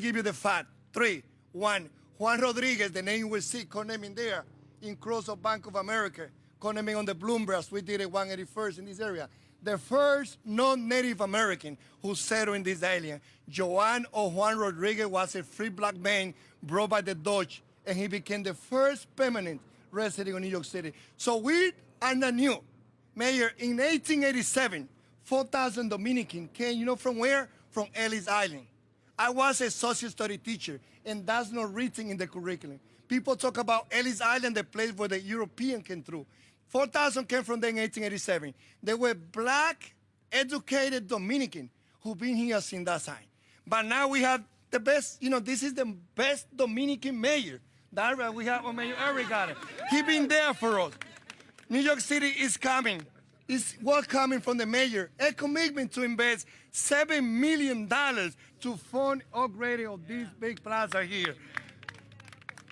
give you the fact. 3, 1. Juan Rodriguez, the name you will see, co-naming there, in cross of Bank of America, co-naming on the Bloomberg. We did it 181st in this area. The first non-Native American who settled in this island, Joan or Juan Rodriguez, was a free black man brought by the Dutch, and he became the first permanent resident of New York City. So we are not new. Mayor, in 1887, 4,000 Dominican came, you know from where? From Ellis Island. I was a social study teacher, and that's not written in the curriculum. People talk about Ellis Island, the place where the European came through. 4,000 came from there in 1887. They were black, educated Dominican who've been here since that time. But now we have the best, you know, this is the best Dominican mayor that we have on Mayor Eric Garner. He been there for us. New York City is coming. It's what's coming from the mayor, a commitment to invest $7 million to fund upgrading of this big plaza here.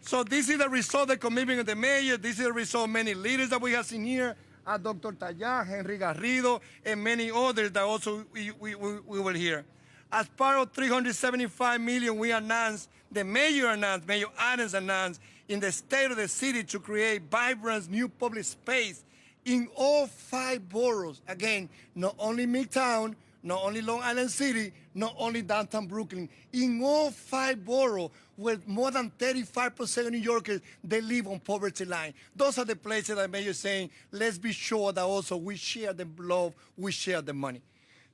So this is the result of the commitment of the mayor. This is the result of many leaders that we have seen here, Dr. Tallá, Henry Garrido, and many others that also we will hear. As part of $375 million, we announced, the mayor announced, Mayor Adams announced, in the state of the city to create vibrant new public space in all 5 boroughs. Again, not only Midtown, not only Long Island City, not only downtown Brooklyn, in all 5 boroughs where more than 35% of New Yorkers, they live on poverty line. Those are the places that the mayor is saying, let's be sure that also we share the love, we share the money.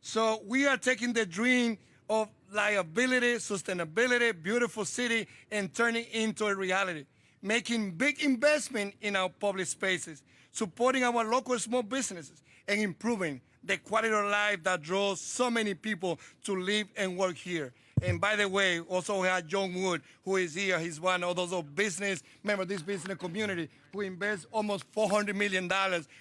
So we are taking the dream of liability, sustainability, beautiful city, and turning it into a reality. Making big investment in our public spaces, supporting our local small businesses, and improving the quality of life that draws so many people to live and work here. And by the way, also we have John Wood, who is here. He's one of those business, member of this business community, who invests almost $400 million,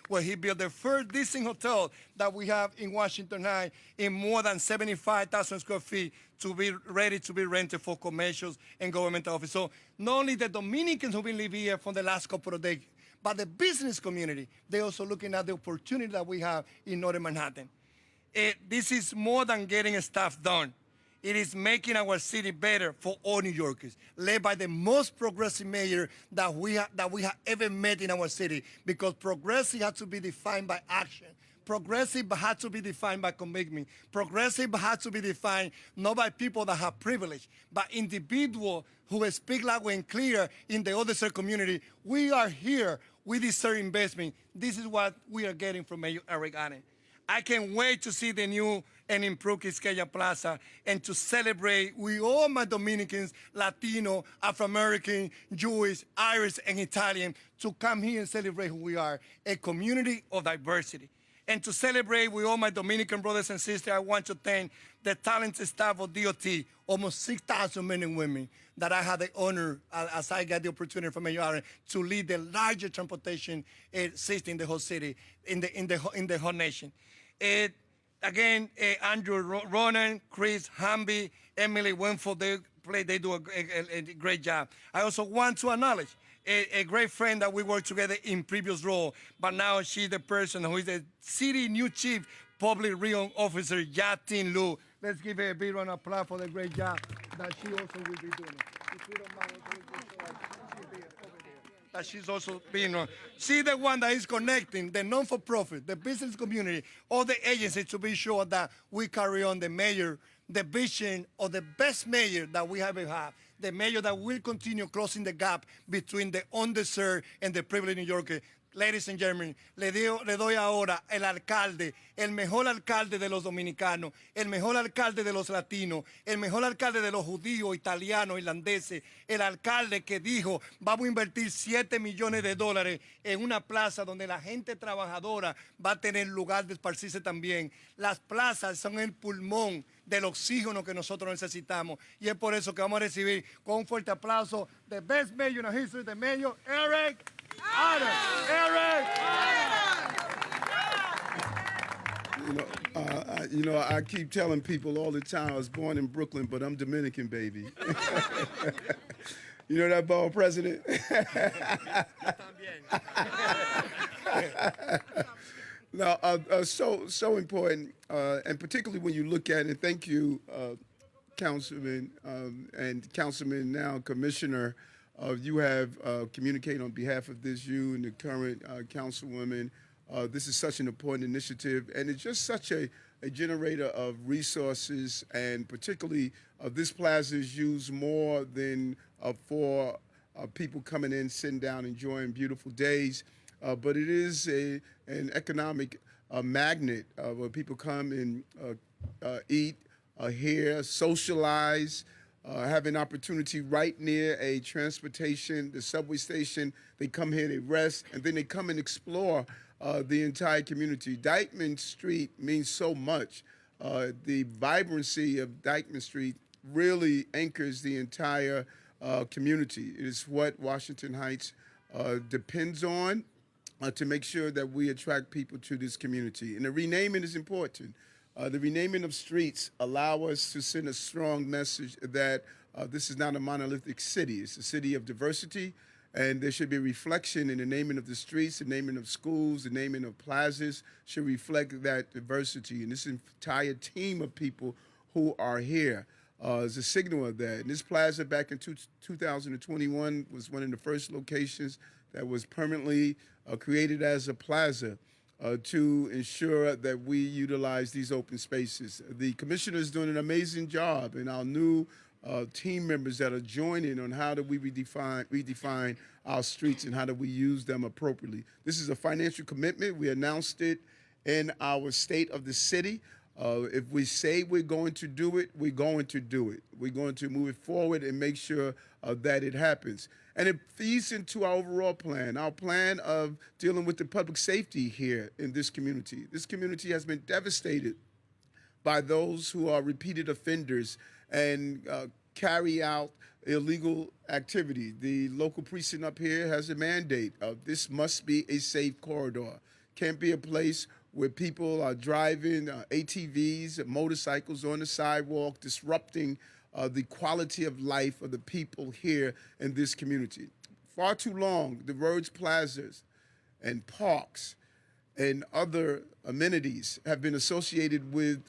where he built the first decent hotel that we have in Washington Heights in more than 75,000 square feet to be ready to be rented for commercials and government office. So not only the Dominicans who've been living here for the last couple of days, but the business community, they're also looking at the opportunity that we have in Northern Manhattan. This is more than getting stuff done. It is making our city better for all New Yorkers, led by the most progressive mayor that we have ever met in our city, because progressive has to be defined by action. Progressive has to be defined by commitment. Progressive has to be defined not by people that have privilege, but individuals who speak loud and clear in the other community. We are here. We deserve investment. This is what we are getting from Mayor Eric Garner. I can't wait to see the new and improved Quisqueya Plaza and to celebrate with all my Dominicans, Latino, Afro-American, Jewish, Irish, and Italian to come here and celebrate who we are, a community of diversity. And to celebrate with all my Dominican brothers and sisters, I want to thank the talented staff of DOT, almost 6,000 men and women that I had the honor, as I got the opportunity from Mayor Garner, to lead the largest transportation system in the whole city, in the whole nation. Again, Andrew Ronan, Chris Hamby, Emily Winfield, they do a great job. I also want to acknowledge a great friend that we worked together in previous role, but now she's the person who is the city new chief public realm officer, Yatin Lu. Let's give her a big round of applause for the great job that she also will be doing. If you don't mind, that she's also being on. She's the one that is connecting the non-for-profit, the business community, all the agencies to be sure that we carry on the mayor, the vision of the best mayor that we ever had, the mayor that will continue closing the gap between the underserved and the privileged New Yorker. Ladies and gentlemen, le doy ahora el alcalde, el mejor alcalde de los dominicanos, el mejor alcalde de los latinos, el mejor alcalde de los judíos, italianos, irlandeses, el alcalde que dijo, vamos a invertir $7 millones en una plaza donde la gente trabajadora va a tener lugar de esparcirse también. Las plazas son el pulmón del oxígeno que nosotros necesitamos. Y es por eso que vamos a recibir con un fuerte aplauso the best mayor in the history, the mayor, Eric Garner. Eric! I keep telling people all the time I was born in Brooklyn, but I'm Dominican, baby. You know that bald president? No, so important, and particularly when you look at it, and thank you, Councilman, and Councilman now Commissioner, you have communicated on behalf of you and the current Councilwoman. This is such an important initiative, and it's just such a generator of resources, and particularly this plaza is used more than for people coming in, sitting down, enjoying beautiful days, but it is an economic magnet where people come and eat, here, socialize, have an opportunity right near a transportation, the subway station. They come here, they rest, and then they come and explore the entire community. Dyckman Street means so much. The vibrancy of Dyckman Street really anchors the entire community. It is what Washington Heights depends on to make sure that we attract people to this community. And the renaming is important. The renaming of streets allow us to send a strong message that this is not a monolithic city. It's a city of diversity, and there should be a reflection in the naming of the streets, the naming of schools, the naming of plazas should reflect that diversity. And this entire team of people who are here is a signal of that. And this plaza back in 2021 was one of the first locations that was permanently created as a plaza to ensure that we utilize these open spaces. The commissioner is doing an amazing job, and our new team members that are joining on how do we redefine our streets and how do we use them appropriately. This is a financial commitment. We announced it in our state of the city. If we say we're going to do it, we're going to do it. We're going to move it forward and make sure that it happens. And it feeds into our overall plan, our plan of dealing with the public safety here in this community. This community has been devastated by those who are repeated offenders and carry out illegal activity. The local precinct up here has a mandate of this must be a safe corridor. Can't be a place where people are driving ATVs and motorcycles on the sidewalk, disrupting the quality of life of the people here in this community. Far too long, the roads, plazas, and parks and other amenities have been associated with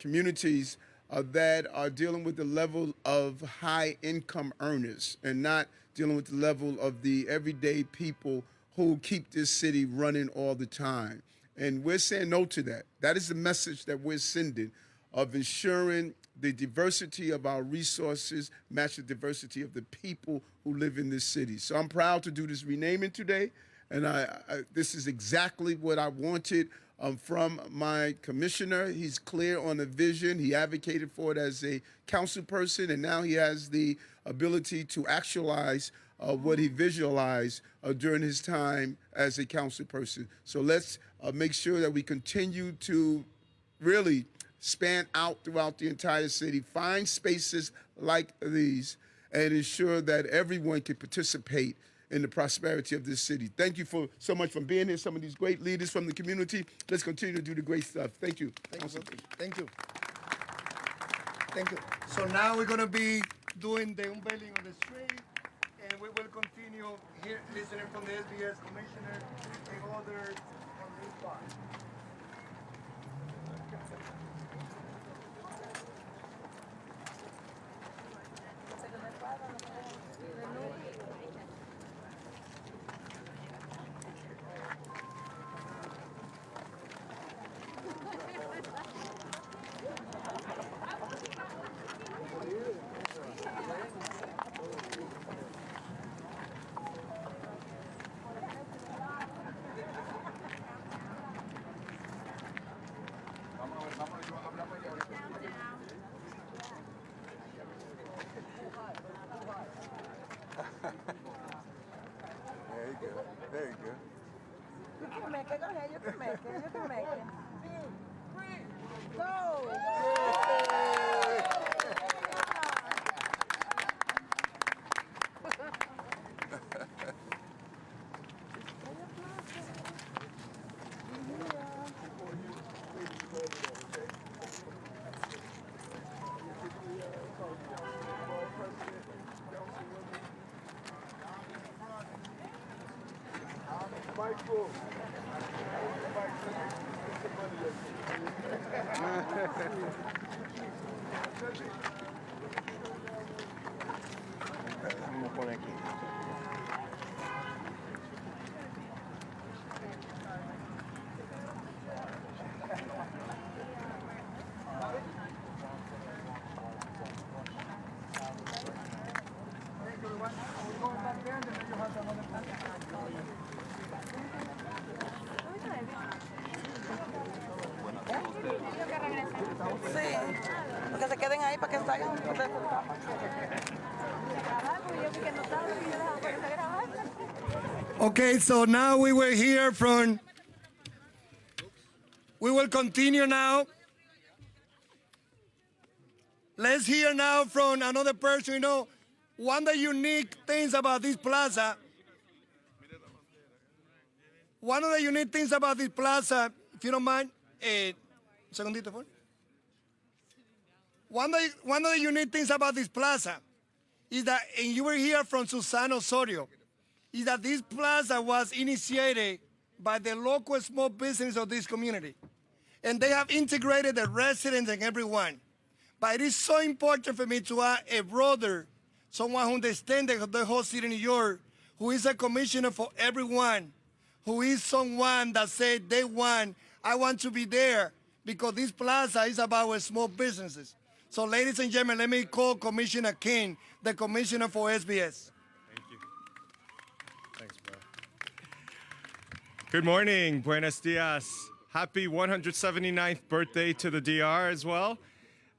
communities that are dealing with the level of high income earners and not dealing with the level of the everyday people who keep this city running all the time. And we're saying no to that. That is the message that we're sending of ensuring the diversity of our resources match the diversity of the people who live in this city. So I'm proud to do this renaming today, and this is exactly what I wanted from my commissioner. He's clear on the vision. He advocated for it as a council person, and now he has the ability to actualize what he visualized during his time as a council person. So let's make sure that we continue to really span out throughout the entire city, find spaces like these, and ensure that everyone can participate in the prosperity of this city. Thank you so much for being here, some of these great leaders from the community. Let's continue to do the great stuff. Thank you. Thank you. Thank you. Thank you. So now we're going to be doing the unveiling of the street, and we will continue here listening from the SBS commissioner and others on this part. There you go. There you go. You can make it. Go ahead. You can make it. You can make it. 2, 3, go! Michael. Vamos a poner aquí. Sí, porque se queden ahí para que salgan. Okay, so now we will hear from, we will continue now. Let's hear now from another person. You know, one of the unique things about this plaza, if you don't mind, segundito, por favor. One of the unique things about this plaza is that, and you will hear from Susana Osorio, is that this plaza was initiated by the local small business of this community. And they have integrated the residents and everyone. But it is so important for me to have a brother, someone who understands the whole city of New York, who is a commissioner for everyone, who is someone that said, day one, I want to be there because this plaza is about small businesses. So ladies and gentlemen, let me call Commissioner King, the commissioner for SBS. Thank you. Thanks, bro. Good morning. Buenos dias. Happy 179th birthday to the DR as well.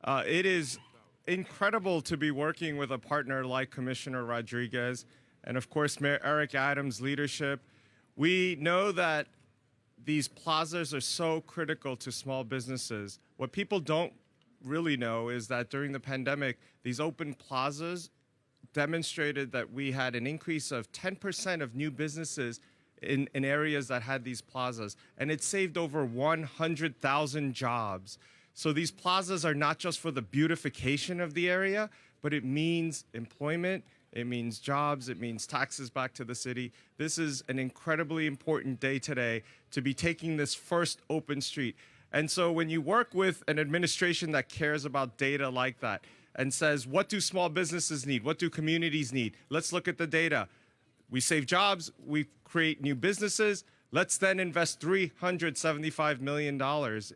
It is incredible to be working with a partner like Commissioner Rodriguez and, of course, Mayor Eric Adams' leadership. We know that these plazas are so critical to small businesses. What people don't really know is that during the pandemic, these open plazas demonstrated that we had an increase of 10% of new businesses in areas that had these plazas, and it saved over 100,000 jobs. So these plazas are not just for the beautification of the area, but it means employment, it means jobs, it means taxes back to the city. This is an incredibly important day today to be taking this first open street. And so when you work with an administration that cares about data like that and says, what do small businesses need? What do communities need? Let's look at the data. We save jobs, we create new businesses. Let's then invest $375 million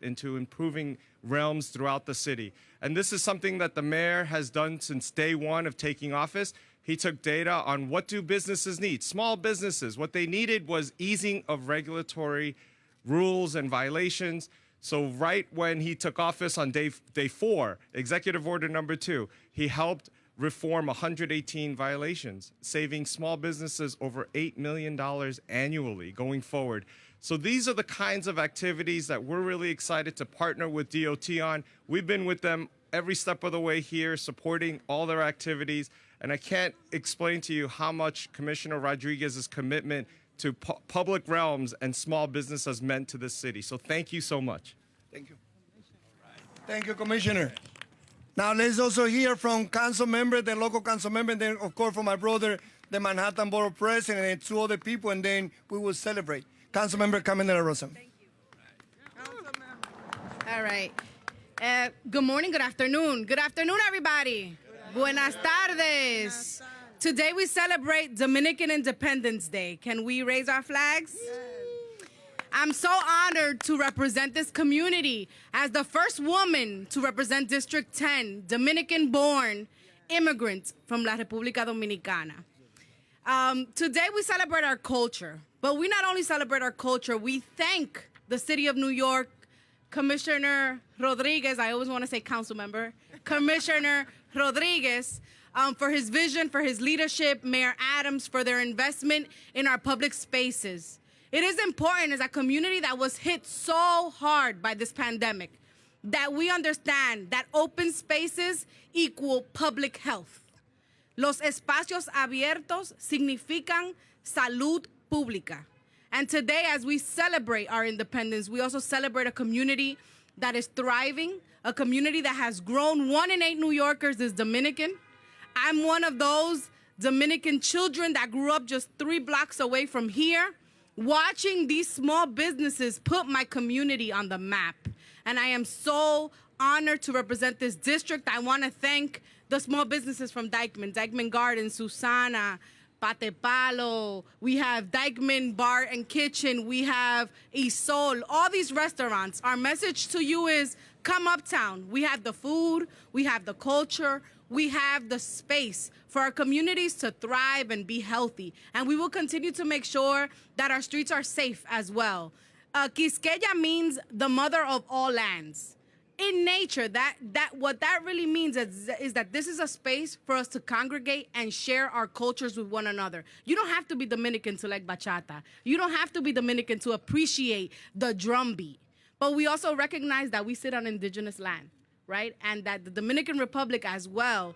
into improving realms throughout the city. And this is something that the mayor has done since day one of taking office. He took data on what do businesses need, small businesses. What they needed was easing of regulatory rules and violations. So right when he took office on day 4, Executive Order number 2, he helped reform 118 violations, saving small businesses over $8 million annually going forward. So these are the kinds of activities that we're really excited to partner with DOT on. We've been with them every step of the way here, supporting all their activities. And I can't explain to you how much Commissioner Rodriguez's commitment to public realms and small business has meant to this city. So thank you so much. Thank you. Thank you, Commissioner. Now let's also hear from council member, the local council member, and then of course from my brother, the Manhattan Borough President, and 2 other people, and then we will celebrate. Councilmember Carmen de la Rosa. Thank you. All right. Good morning, good afternoon. Good afternoon, everybody. Buenas tardes. Today we celebrate Dominican Independence Day. Can we raise our flags? I'm so honored to represent this community as the first woman to represent District 10, Dominican-born immigrant from La República Dominicana. Today we celebrate our culture, but we not only celebrate our culture, we thank the City of New York, Commissioner Rodriguez, I always want to say council member, Commissioner Rodriguez, for his vision, for his leadership, Mayor Adams, for their investment in our public spaces. It is important as a community that was hit so hard by this pandemic that we understand that open spaces equal public health. Los espacios abiertos significan salud pública. And today, as we celebrate our independence, we also celebrate a community that is thriving, a community that has grown. 1 in 8 New Yorkers is Dominican. I'm one of those Dominican children that grew up just 3 blocks away from here, watching these small businesses put my community on the map. And I am so honored to represent this district. I want to thank the small businesses from Dyckman Gardens, Susana, Pate Palo, we have Dyckman Bar and Kitchen, we have Isol, all these restaurants. Our message to you is come uptown. We have the food, we have the culture, we have the space for our communities to thrive and be healthy. And we will continue to make sure that our streets are safe as well. Quisqueya means the mother of all lands. In nature, what that really means is that this is a space for us to congregate and share our cultures with one another. You don't have to be Dominican to like bachata. You don't have to be Dominican to appreciate the drum beat. But we also recognize that we sit on indigenous land, right? And that the Dominican Republic as well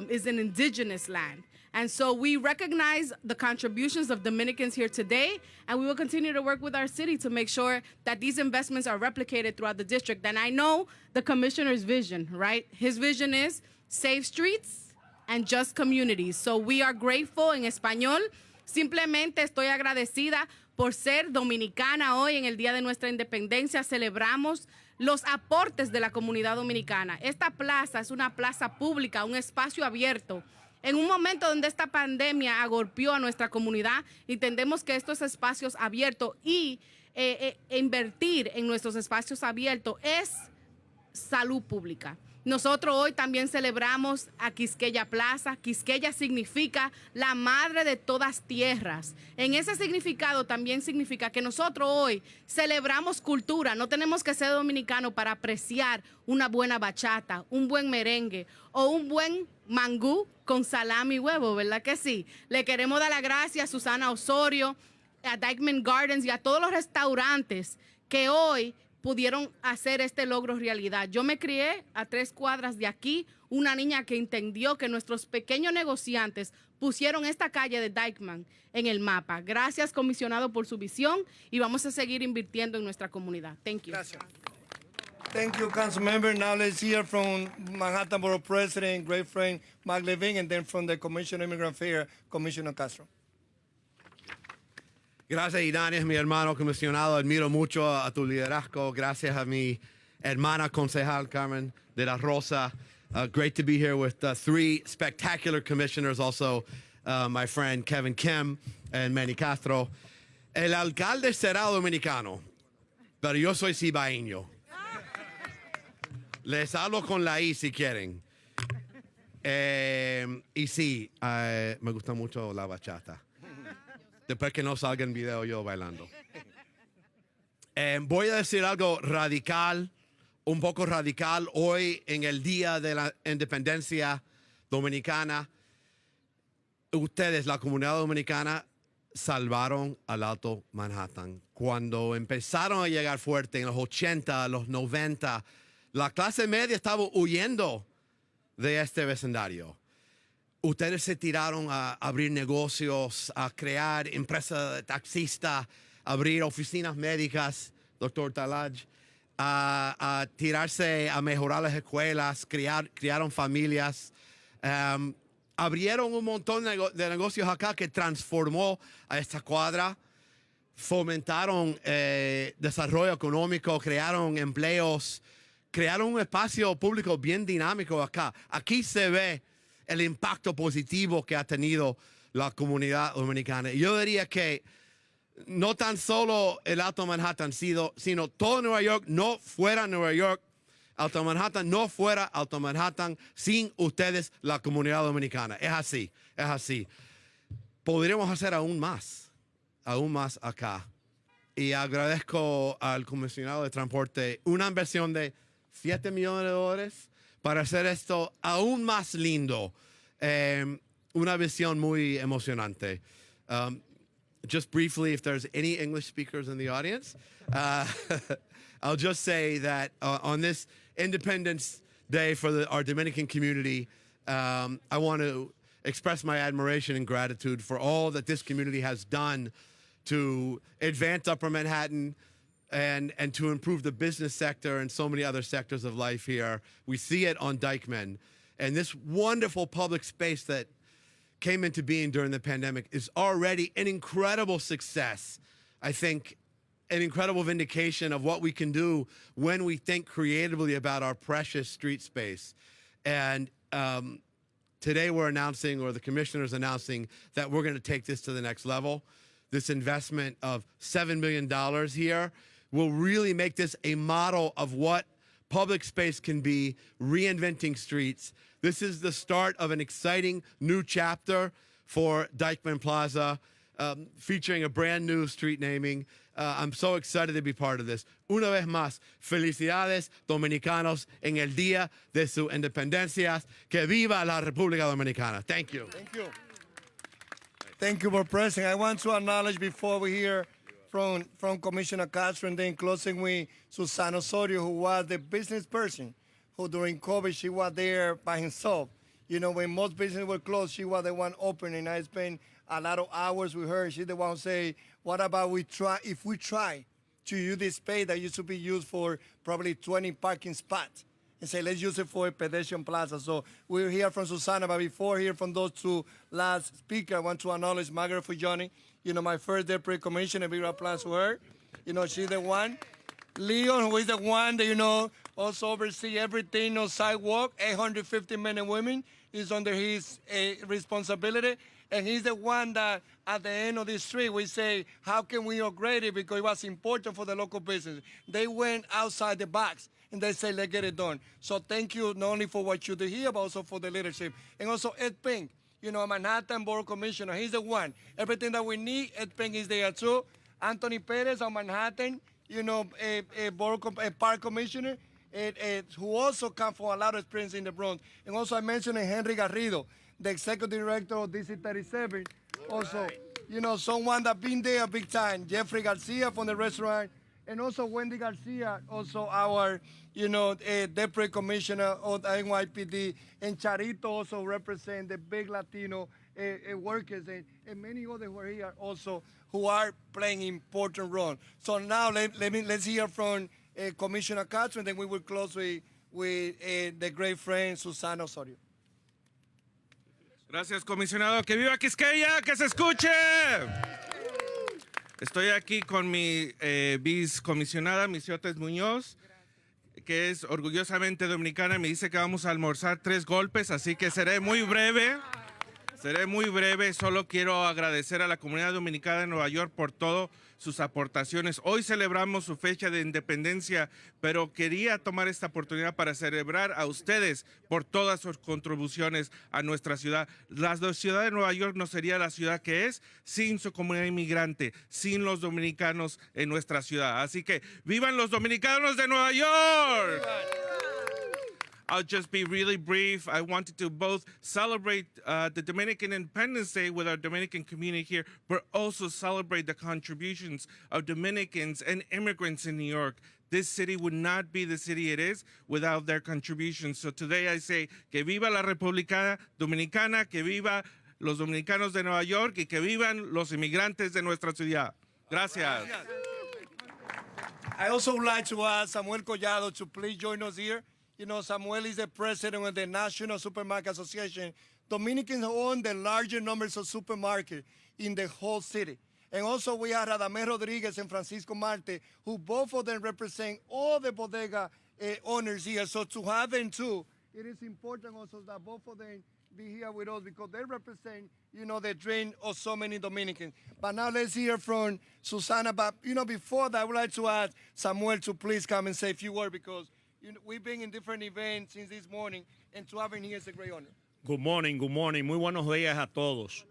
is an indigenous land. And so we recognize the contributions of Dominicans here today, and we will continue to work with our city to make sure that these investments are replicated throughout the district. And I know the commissioner's vision, right? His vision is safe streets and just communities. So we are grateful en español. Simplemente estoy agradecida por ser dominicana hoy en el Día de Nuestra Independencia. Celebramos los aportes de la comunidad dominicana. Esta plaza es una plaza pública, un espacio abierto. En un momento donde esta pandemia agolpeó a nuestra comunidad, entendemos que estos espacios abiertos y invertir en nuestros espacios abiertos es salud pública. Nosotros hoy también celebramos a Quisqueya Plaza. Quisqueya significa la madre de todas tierras. En ese significado también significa que nosotros hoy celebramos cultura. No tenemos que ser dominicanos para apreciar una buena bachata, un buen merengue o un buen mangú con salami y huevo, ¿verdad que sí? Le queremos dar las gracias a Susana Osorio, a Dyckman Gardens y a todos los restaurantes que hoy pudieron hacer este logro realidad. Yo me crié a 3 cuadras de aquí, una niña que entendió que nuestros pequeños negociantes pusieron esta calle de Dyckman en el mapa. Gracias, comisionado, por su visión y vamos a seguir invirtiendo en nuestra comunidad. Thank you. Gracias. Thank you, council member. Now let's hear from Manhattan Borough President, great friend Mark Levine, and then from the Commissioner of Immigrant Affairs, Commissioner Castro. Gracias, Idanis, mi hermano comisionado. Admiro mucho a tu liderazgo. Gracias a mi hermana concejal, Carmen de la Rosa. Great to be here with 3 spectacular commissioners, also my friend Kevin Kim and Manny Castro. El alcalde será dominicano, pero yo soy cibaeño. Les hablo con la I si quieren. Y sí, me gusta mucho la bachata. Después que no salga en video yo bailando. Voy a decir algo radical, un poco radical, hoy en el Día de la Independencia Dominicana. Ustedes, la comunidad dominicana, salvaron al Alto Manhattan. Cuando empezaron a llegar fuerte en los 80, los 90, la clase media estaba huyendo de este vecindario. Ustedes se tiraron a abrir negocios, a crear empresas de taxistas, abrir oficinas médicas, doctor Talaj, a tirarse a mejorar las escuelas, crearon familias, abrieron un montón de negocios acá que transformó a esta cuadra, fomentaron desarrollo económico, crearon empleos, crearon un espacio público bien dinámico acá. Aquí se ve el impacto positivo que ha tenido la comunidad dominicana. Yo diría que no tan solo el Alto Manhattan, sino todo Nueva York no fuera Nueva York, Alto Manhattan no fuera Alto Manhattan sin ustedes, la comunidad dominicana. Es así, es así. Podríamos hacer aún más acá. Y agradezco al comisionado de transporte una inversión de $7 millones para hacer esto aún más lindo. Una visión muy emocionante. Just briefly, if there's any English speakers in the audience, I'll just say that on this Independence Day for our Dominican community, I want to express my admiration and gratitude for all that this community has done to advance Upper Manhattan, and to improve the business sector and so many other sectors of life here. We see it on Dyckman. And this wonderful public space that came into being during the pandemic is already an incredible success. I think an incredible vindication of what we can do when we think creatively about our precious street space. And today we're announcing, or the commissioner's announcing, that we're going to take this to the next level. This investment of $7 million here will really make this a model of what public space can be, reinventing streets. This is the start of an exciting new chapter for Dyckman Plaza, featuring a brand new street naming. I'm so excited to be part of this. Una vez más, felicidades dominicanos en el día de su independencia. Que viva la República Dominicana. Thank you. Thank you. Thank you for pressing. I want to acknowledge before we hear from Commissioner Castro and then closing with Susana Osorio, who was the business person who during COVID, she was there by herself. You know, when most businesses were closed, she was the one opening. I spent a lot of hours with her. She's the one who say, what about if we try to use this space that used to be used for probably 20 parking spots and say, let's use it for a pedestrian plaza. So we'll hear from Susana, but before hear from those two last speakers, I want to acknowledge Margaret Fujoni, you know, my first deputy commissioner, big applause to her. You know, she's the one. Leon, who is the one that, you know, also oversee everything on sidewalk, 850 men and women is under his responsibility. And he's the one that at the end of the street, we say, how can we upgrade it? Because it was important for the local business. They went outside the box and they say, let's get it done. So thank you not only for what you do here, but also for the leadership. And also Ed Pink, you know, Manhattan Borough Commissioner, he's the one. Everything that we need, Ed Pink is there too. Anthony Perez of Manhattan, you know, a park commissioner, who also comes from a lot of experience in the Bronx. And also I mentioned Henry Garrido, the executive director of DC 37. Also, you know, someone that been there big time. Jeffrey Garcia from the restaurant. And also Wendy Garcia, also our, you know, deputy commissioner of the NYPD. And Charito also represent the big Latino workers and many others who are here also who are playing important role. So now let's hear from Commissioner Castro, and then we will close with the great friend Susana Osorio. Gracias, comisionado. ¡Que viva Quisqueya! ¡Que se escuche! Estoy aquí con mi vicecomisionada, Misiotes Muñoz, que es orgullosamente dominicana. Me dice que vamos a almorzar 3 golpes, así que seré muy breve. Seré muy breve. Solo quiero agradecer a la comunidad dominicana de Nueva York por todas sus aportaciones. Hoy celebramos su fecha de independencia, pero quería tomar esta oportunidad para celebrar a ustedes por todas sus contribuciones a nuestra ciudad. La ciudad de Nueva York no sería la ciudad que es sin su comunidad inmigrante, sin los dominicanos en nuestra ciudad. Así que ¡vivan los dominicanos de Nueva York! I'll just be really brief. I wanted to both celebrate the Dominican Independence Day with our Dominican community here, but also celebrate the contributions of Dominicans and immigrants in New York. This city would not be the city it is without their contributions. So today I say que viva la República Dominicana, que viva los dominicanos de Nueva York y que vivan los inmigrantes de nuestra ciudad. Gracias. I also would like to ask Samuel Collado to please join us here. You know, Samuel is the president of the National Supermarket Association. Dominicans own the largest numbers of supermarkets in the whole city. And also we have Radamés Rodriguez and Francisco Marte, who both of them represent all the bodega owners here. So to have them too, it is important also that both of them be here with us because they represent, you know, the dream of so many Dominicans. But now let's hear from Susana. But, you know, before that, I would like to ask Samuel to please come and say a few words because you know, we've been in different events since this morning, and to have him here is a great honor. Good morning, good morning. Muy buenos días a todos.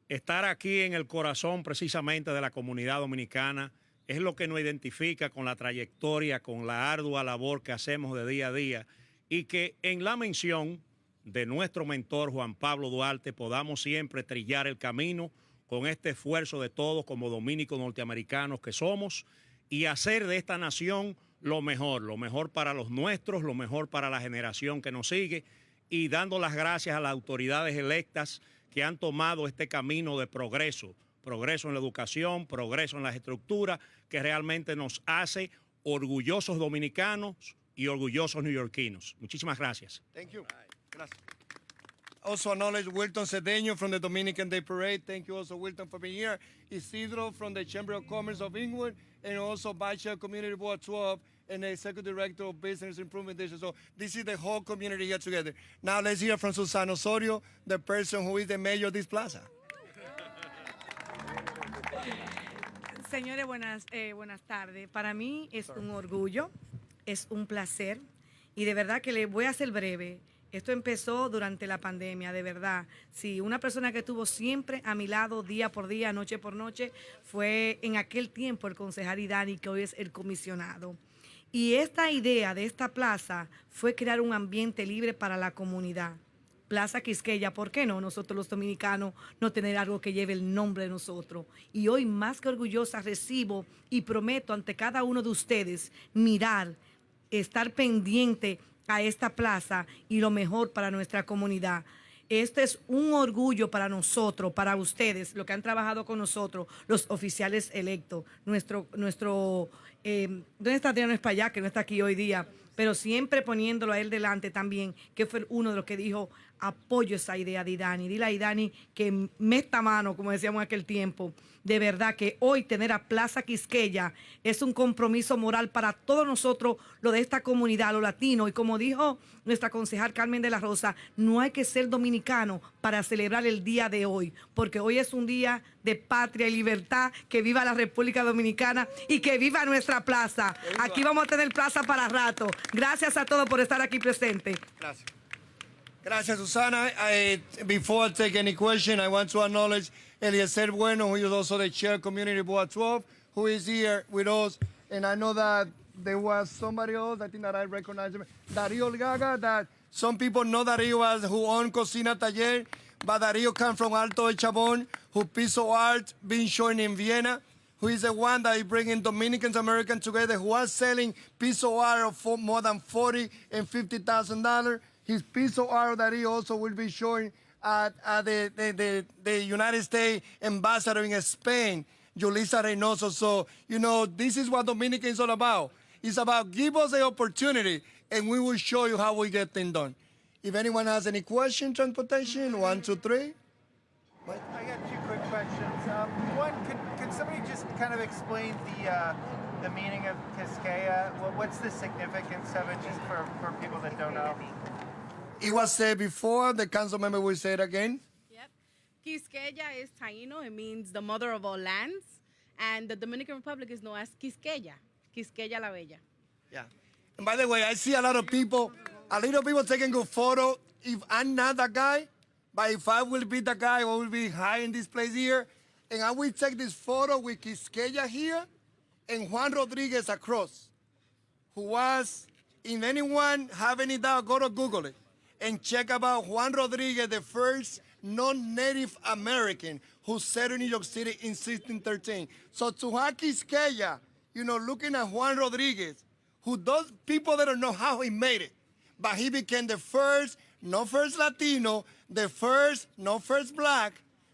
Estar aquí en el corazón precisamente de la comunidad dominicana es lo que nos identifica con la trayectoria, con la ardua labor que hacemos de día a día y que en la mención de nuestro mentor Juan Pablo Duarte podamos siempre trillar el camino con este esfuerzo de todos como dominicos norteamericanos que somos y hacer de esta nación lo mejor para los nuestros, lo mejor para la generación que nos sigue y dando las gracias a las autoridades electas que han tomado este camino de progreso en la educación, progreso en las estructuras, que realmente nos hace orgullosos dominicanos y orgullosos neoyorquinos. Muchísimas gracias. Thank you. Gracias. also acknowledge Wilton Cedeño from the Dominican Day Parade. Thank you also, Wilton, for being here. Isidro from the Chamber of Commerce of England, and also Vice Chair Community Board 12 and the Executive Director of Business Improvement District. So this is the whole community here together. Now let's hear from Susana Osorio, the person who is the mayor of this plaza. Señores, buenas tardes. Para mí es un orgullo, es un placer y de verdad que le voy a ser breve. Esto empezó durante la pandemia, de verdad. Sí, una persona que estuvo siempre a mi lado día por día, noche por noche, fue en aquel tiempo el concejal Idani, que hoy es el comisionado. Y esta idea de esta plaza fue crear un ambiente libre para la comunidad. Plaza Quisqueya, ¿por qué no? Nosotros los dominicanos no tener algo que lleve el nombre de nosotros. Y hoy más que orgullosa recibo y prometo ante cada uno de ustedes mirar, estar pendiente a esta plaza y lo mejor para nuestra comunidad. Este es un orgullo para nosotros, para ustedes, los que han trabajado con nosotros, los oficiales electos, ¿dónde está Adriano Espaillá, que no está aquí hoy día? Pero siempre poniéndolo a él delante también, que fue uno de los que dijo, apoyo esa idea de Idani. Dile a Idani que meta mano, como decíamos en aquel tiempo. De verdad que hoy tener a Plaza Quisqueya es un compromiso moral para todos nosotros, lo de esta comunidad, los latinos. Y como dijo nuestra concejal Carmen de la Rosa, no hay que ser dominicano para celebrar el día de hoy, porque hoy es un día de patria y libertad. Que viva la República Dominicana y que viva nuestra plaza. Aquí vamos a tener plaza para rato. Gracias a todos por estar aquí presentes. Gracias. Gracias, Susana. Before I take any question, I want to acknowledge Eliezer Bueno, who is also the chair of Community Board 12, who is here with us. And I know that there was somebody else, I think that I recognize him, Darío Gaga, that some people know Darío as who owned Cocina Taller, but Darío comes from Alto de Chabón, who piece of art being shown in Vienna, who is the one that is bringing Dominicans, Americans together, who are selling piece of art of more than $40,000 and $50,000. His piece of art that he also will be showing at the United States ambassador in Spain, Julissa Reynoso. So, you know, this is what Dominican is all about. It's about give us the opportunity, and we will show you how we get things done. If anyone has any question, transportation, 1, 2, 3. I got 2 quick questions. One, could somebody just kind of explain the meaning of Quisqueya? What's the significance of it, just for people that don't know? It was said before, the council member will say it again. Yep. Quisqueya is Taino. It means the mother of all lands. And the Dominican Republic is known as Quisqueya. Quisqueya la Bella. Yeah. And by the way, I see a lot of people taking good photo. If I'm not that guy, but if I will be the guy, I will be high in this place here. And I will take this photo with Quisqueya here and Juan Rodriguez across, who was, if anyone have any doubt, go to Google it and check about Juan Rodriguez, the first non-Native American who settled in New York City in 1613. So to have Quisqueya, you know, looking at Juan Rodriguez, who those people that don't know how he made it, but he became the first, not first Latino, the first, not first black,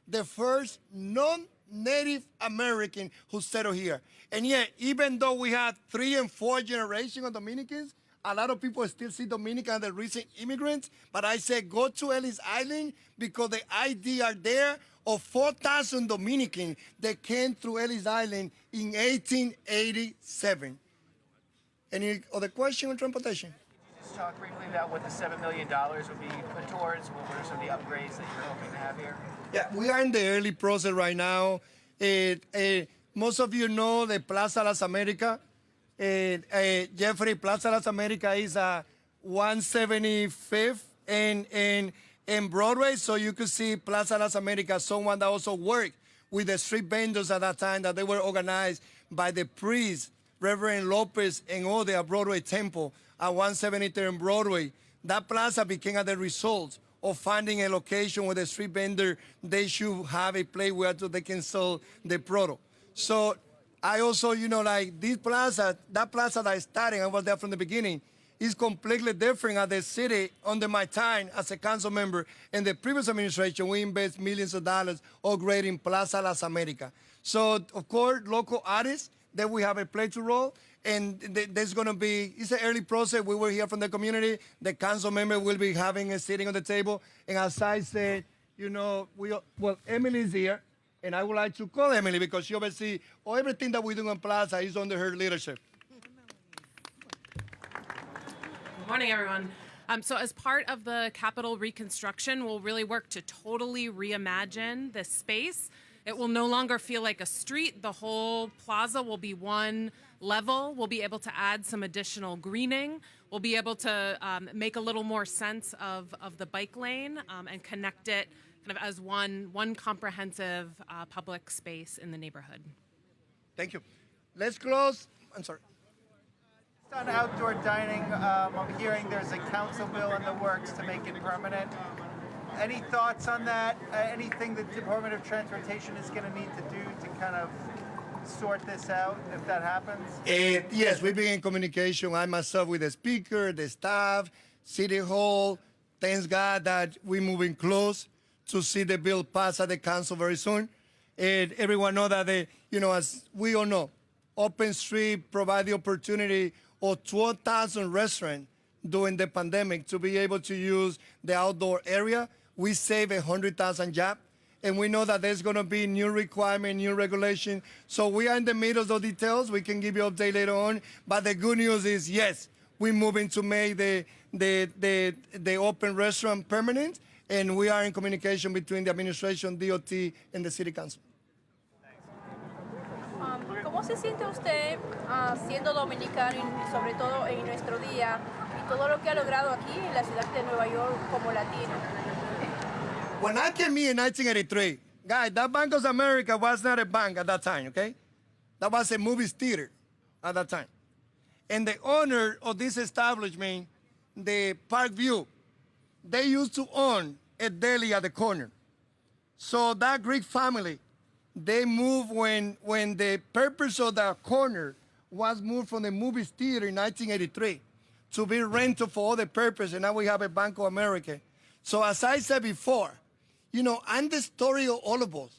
the first non-Native American who settled here. And yet, even though we had 3 and 4 generations of Dominicans, a lot of people still see Dominican as the recent immigrants, but I say go to Ellis Island because the ID are there of 4,000 Dominicans that came through Ellis Island in 1887. Any other question on transportation? Just talk briefly about what the $7 million would be put towards. What are some of the upgrades that you're hoping to have here? Yeah, we are in the early process right now. Most of you know the Plaza Las Americas. Jeffrey, Plaza Las Americas is 175th and Broadway, so you could see Plaza Las Americas, someone that also worked with the street vendors at that time, that they were organized by the priest, Reverend Lopez, and all the Broadway Temple at 173rd and Broadway. That plaza became the result of finding a location where the street vendor, they should have a place where they can sell the product. So I also, you know, like this plaza, that plaza that I started, I was there from the beginning, is completely different at the city under my time as a council member. In the previous administration, we invest millions of dollars upgrading Plaza Las Americas. So, of course, local artists, then we have a play to roll. And there's going to be, it's an early process. We will hear from the community. The council member will be having a sitting on the table. And as I said, you know, Emily's here. And I would like to call Emily because she oversees everything that we do in Plaza is under her leadership. Good morning, everyone. So as part of the Capitol reconstruction, we'll really work to totally reimagine this space. It will no longer feel like a street. The whole plaza will be one level. We'll be able to add some additional greening. We'll be able to make a little more sense of the bike lane and connect it kind of as one comprehensive public space in the neighborhood. Thank you. Let's close. I'm sorry. On outdoor dining, I'm hearing there's a council bill in the works to make it permanent. Any thoughts on that? Anything the Department of Transportation is going to need to do to kind of sort this out if that happens? Yes, we've been in communication. I myself with the speaker, the staff, City Hall. Thanks God that we're moving close to see the bill pass at the council very soon. And everyone know that, as we all know, Open Street provide the opportunity of 12,000 restaurants during the pandemic to be able to use the outdoor area. We save 100,000 jobs. And we know that there's going to be new requirement, new regulation. So we are in the middle of the details. We can give you an update later on. But the good news is, yes, we're moving to make the open restaurant permanent. And we are in communication between the administration, DOT, and the City Council. ¿Cómo se siente usted siendo dominicano y sobre todo en nuestro día y todo lo que ha logrado aquí en la ciudad de Nueva York como latino? When I came here in 1983, guys, that Bank of America was not a bank at that time, okay? That was a movie theater at that time. And the owner of this establishment, the Parkview, they used to own a deli at the corner. So that Greek family, they moved when the purpose of the corner was moved from the movie theater in 1983 to be rented for other purpose, and now we have a Bank of America. So as I said before, I'm the story of all of us.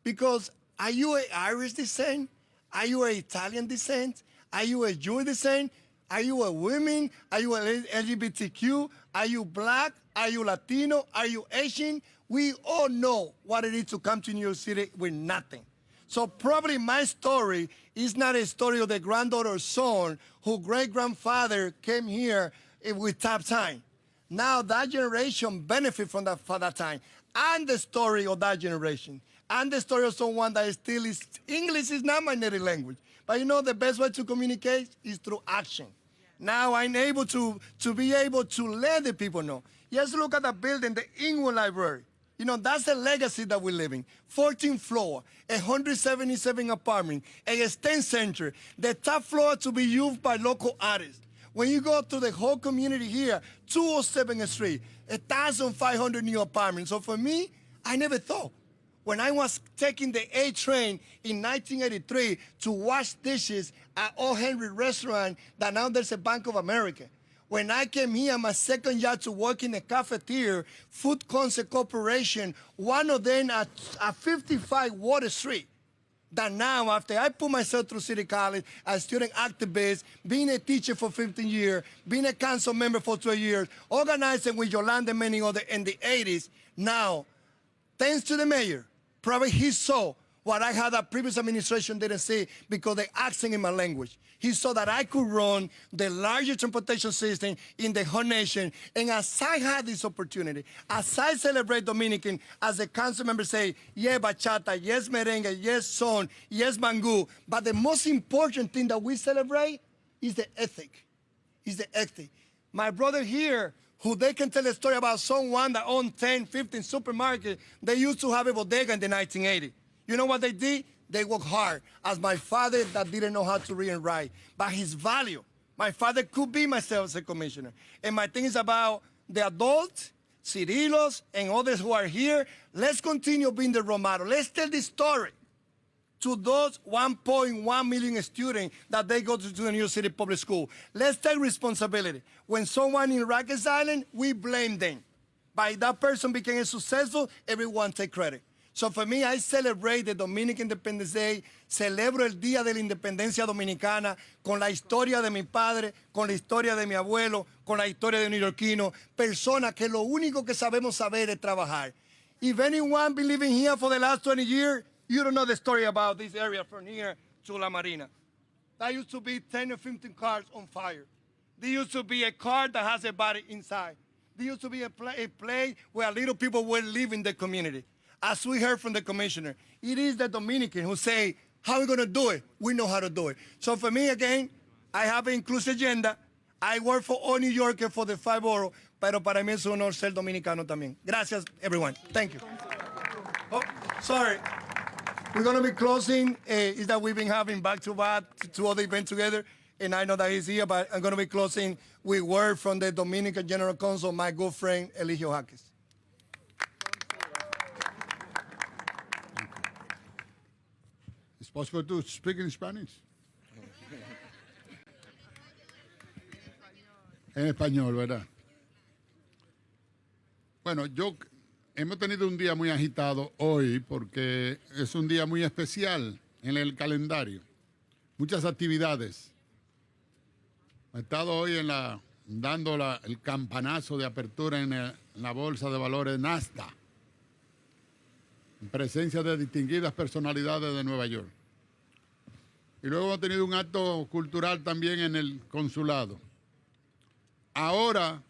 Because are you an Irish descent? Are you an Italian descent? Are you a Jewish descent? Are you a woman? Are you LGBTQ? Are you black? Are you Latino? Are you Asian? We all know what it is to come to New York City with nothing. So probably my story is not a story of the granddaughter or son whose great-grandfather came here with tough time. Now that generation benefit from that for that time. And the story of that generation. And the story of someone that still is, English is not my native language. But the best way to communicate is through action. Now I'm able to be able to let the people know. Just look at the building, the Inwood Library. That's a legacy that we're living. 14th floor, 177 apartments, a STEM center, the top floor to be used by local artists. When you go to the whole community here, 207th Street, 1,500 new apartments. So for me, I never thought. When I was taking the A train in 1983 to wash dishes at O. Henry Restaurant, that now there's a Bank of America. When I came here, my second job to work in a cafeteria, Food Concept Corporation, one of them at 55 Water Street. That now, after I put myself through City College as student activist, being a teacher for 15 years, being a council member for 12 years, organizing with Yolanda and many others in the 80s, now, thanks to the mayor, probably he saw what I had that previous administration didn't see because they accent in my language. He saw that I could run the largest transportation system in the whole nation. And as I had this opportunity, as I celebrate Dominican, as the council member say, yeah, bachata, yes, merengue, yes, son, yes, mango. But the most important thing that we celebrate is the ethic. Is the ethic. My brother here, who they can tell a story about someone that owned 10, 15 supermarkets, they used to have a bodega in the 1980s. You know what they did? They worked hard. As my father that didn't know how to read and write. But his value, my father could be myself as a commissioner. And my thing is about the adults, Cirilos, and others who are here. Let's continue being the role model. Let's tell this story to those 1.1 million students that they go to the New York City Public School. Let's take responsibility. When someone in Rikers Island, we blame them. By that person became successful, everyone take credit. So for me, I celebrate the Dominican Independence Day, celebro el Día de la Independencia Dominicana con la historia de mi padre, con la historia de mi abuelo, con la historia de un neoyorquino, personas que lo único que sabemos saber es trabajar. If anyone been living here for the last 20 years, you don't know the story about this area from here to La Marina. That used to be 10 or 15 cars on fire. There used to be a car that has a body inside. There used to be a place where little people were living in the community. As we heard from the commissioner, it is the Dominican who say, how are we going to do it? We know how to do it. So for me, again, I have an inclusive agenda. I work for all New Yorkers for the 5 boroughs, pero para mí es un honor ser dominicano también. Gracias, everyone. Thank you. Oh, sorry. We're going to be closing. Is that we've been having back-to-back 2 other events together, and I know that he's here, but I'm going to be closing with word from the Dominican General Counsel, my good friend, Eligio Jaques. It's possible to speak in Spanish? En español, ¿verdad? Bueno, hemos tenido un día muy agitado hoy porque es un día muy especial en el calendario. Muchas actividades. He estado hoy dando el campanazo de apertura en la Bolsa de Valores Nasdaq, en presencia de distinguidas personalidades de Nueva York. Y luego hemos tenido un acto cultural también en el consulado. Ahora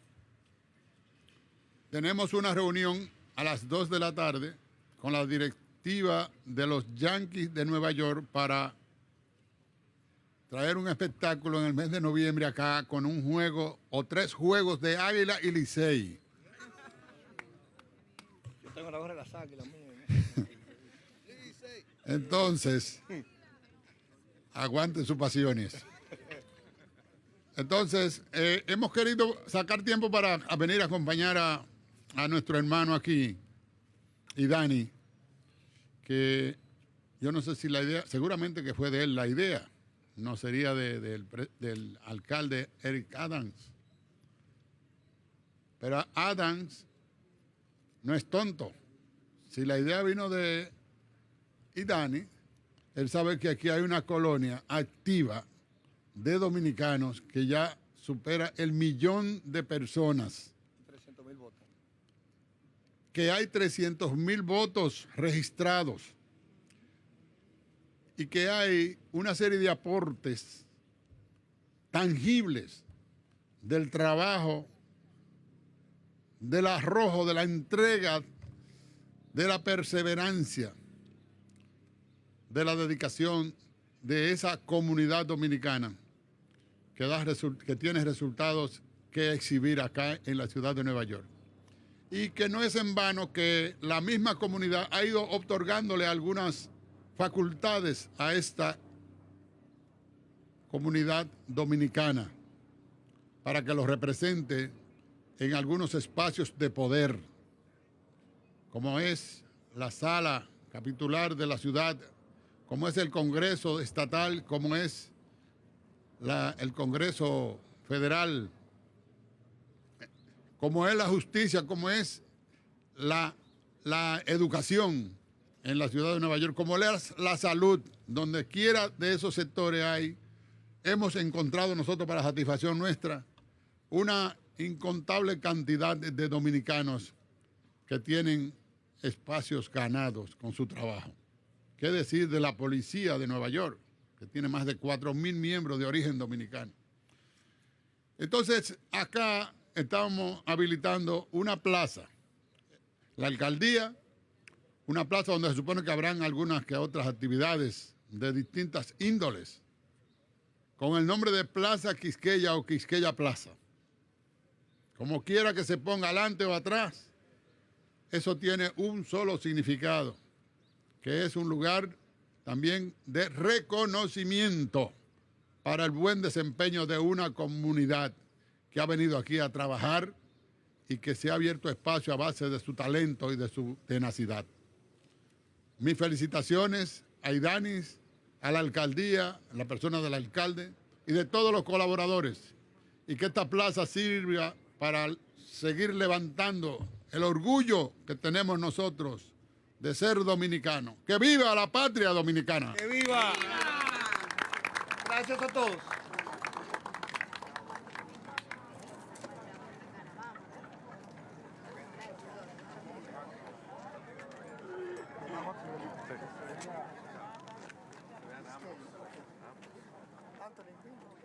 tenemos una reunión a las 2 de la tarde con la directiva de los Yankees de Nueva York para traer un espectáculo en el mes de noviembre acá con un juego o 3 juegos de Águila y Licey. Yo tengo la gorra de las Águilas. Entonces, aguanten sus pasiones. Entonces, hemos querido sacar tiempo para venir a acompañar a nuestro hermano aquí, y Dani, que yo no sé si la idea, seguramente que fue de él la idea, no sería del alcalde Eric Adams. Pero Adams no es tonto. Si la idea vino de Dani, él sabe que aquí hay una colonia activa de dominicanos que ya supera el 1.000.000 de personas. 300,000 votos. Que hay 300,000 votos registrados y que hay una serie de aportes tangibles del trabajo, del arrojo, de la entrega, de la perseverancia, de la dedicación de esa comunidad dominicana que tiene resultados que exhibir acá en la ciudad de Nueva York. Y que no es en vano que la misma comunidad ha ido otorgándole algunas facultades a esta comunidad dominicana para que los represente en algunos espacios de poder, como es la sala capitular de la ciudad, como es el Congreso estatal, como es el Congreso federal, como es la justicia, como es la educación en la ciudad de Nueva York, como es la salud, donde quiera de esos sectores hemos encontrado nosotros para satisfacción nuestra una incontable cantidad de dominicanos que tienen espacios ganados con su trabajo. ¿Qué decir de la policía de Nueva York, que tiene más de 4,000 miembros de origen dominicano? Entonces, acá estamos habilitando una plaza, la alcaldía, una plaza donde se supone que habrán algunas que otras actividades de distintas índoles, con el nombre de Plaza Quisqueya o Quisqueya Plaza. Como quiera que se ponga adelante o atrás, eso tiene un solo significado, que es un lugar también de reconocimiento para el buen desempeño de una comunidad que ha venido aquí a trabajar y que se ha abierto espacio a base de su talento y de su tenacidad. Mis felicitaciones a Idanis, a la alcaldía, a la persona del alcalde y de todos los colaboradores, y que esta plaza sirva para seguir levantando el orgullo que tenemos nosotros de ser dominicano. ¡Que viva la patria dominicana! ¡Que viva! Gracias a todos. Anthony.